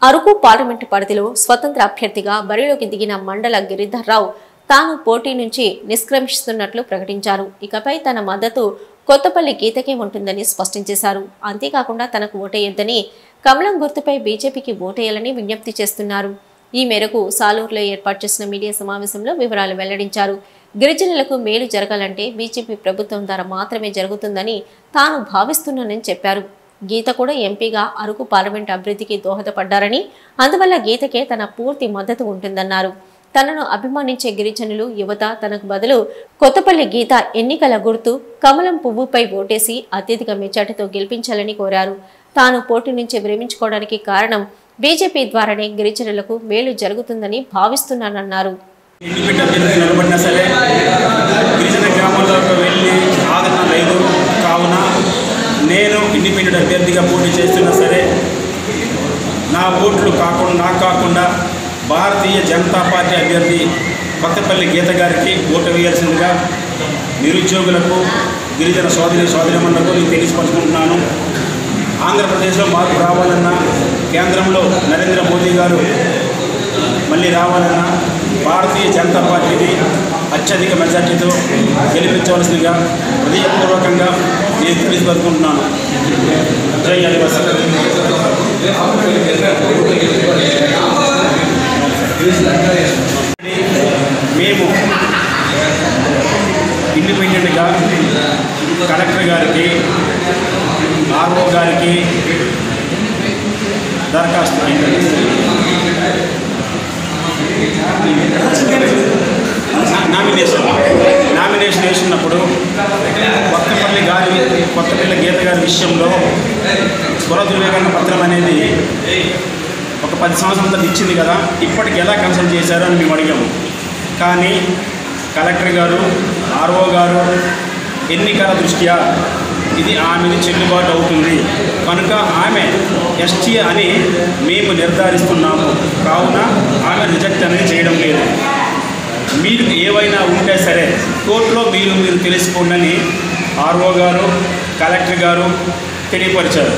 Araku parliament పరిధిలో స్వతంత్ర అభ్యర్థిగా బరిలోకి దిగిన మండల గిరిధర్రావు తాను పోటీ నుంచి నిష్క్రమిస్తున్నట్లు ప్రకటించారు. ఇకపై తన మద్దతు కొత్తపల్లి గీతకే ఉంటుందని స్పష్టం చేశారు. అంతేకాకుండా తనకు ఓటేయొద్దని, కమలం గుర్తుపై బీజేపీకి ఓటేయాలని విజ్ఞప్తి చేస్తున్నారు. ఈ మేరకు సాలూరులో ఏర్పాటు చేసిన మీడియా సమావేశంలో వివరాలు వెల్లడించారు. గిరిజనులకు మేలు జరగాలంటే బీజేపీ ప్రభుత్వం ద్వారా మాత్రమే జరుగుతుందని తాను భావిస్తున్నానని చెప్పారు. గీత కూడా ఎంపీగా అరకు పార్లమెంట్ అభివృద్ధికి దోహదపడ్డారని, అందువల్ల గీతకే తన పూర్తి మద్దతు ఉంటుందన్నారు. తనను అభిమానించే గిరిజనులు, యువత తనకు బదులు కొత్తపల్లి గీత ఎన్నికల గుర్తు కమలం పువ్వుపై ఓటేసి అత్యధిక మెజార్టీతో గెలిపించాలని కోరారు. తాను పోటీ నుంచి విరమించుకోవడానికి కారణం బీజేపీ ద్వారానే గిరిజనులకు మేలు జరుగుతుందని భావిస్తున్నానన్నారు. నేను ఇండిపెండెంట్ అభ్యర్థిగా పోటీ చేస్తున్నా సరే నా ఓట్లు నాకు కాకుండా భారతీయ జనతా పార్టీ అభ్యర్థి కొత్తపల్లి గీత గారికి ఓటు వేయాల్సిందిగా నిరుద్యోగులకు, గిరిజన సోదరిమణులకు నేను తెలియపరుచుకుంటున్నాను. ఆంధ్రప్రదేశ్లో మార్పు రావాలన్నా, కేంద్రంలో నరేంద్ర మోదీ గారు మళ్ళీ రావాలన్నా భారతీయ జనతా పార్టీని అత్యధిక మెజార్టీతో గెలిపించవలసిందిగా హృదయపూర్వకంగా నేను తెలియపరుచుకుంటున్నాను. జై ఆదివాసీ. మేము ఇండిపెండెంట్గా కలెక్టర్ గారికి, ఆర్ఓ గారికి దరఖాస్తు నామినేషన్ వేసినప్పుడు కొత్తపల్లి గీత గారి విషయంలో స్వరధృవీకరణ పత్రం అనేది ఒక 10 సంవత్సరాల ఇచ్చింది కదా, ఇప్పటికి ఎలా కన్సల్ట్ చేశారో అని మేము అడిగాము. కానీ కలెక్టర్ గారు, ఆర్ఓ గారు ఎన్నికల దృష్ట్యా ఇది ఆమెది చెల్లుబాటు అవుతుంది కనుక ఆమె ఎస్టీ అని మేము నిర్ధారిస్తున్నాము, కావున ఆమె రిజెక్ట్ అనేది చేయడం లేదు. మీరు ఏవైనా ఉంటే సరే కోర్టులో మీరు తెలుసుకోండి అని ఆర్ఓ గారు, కలెక్టర్ గారు తెలియపరిచారు.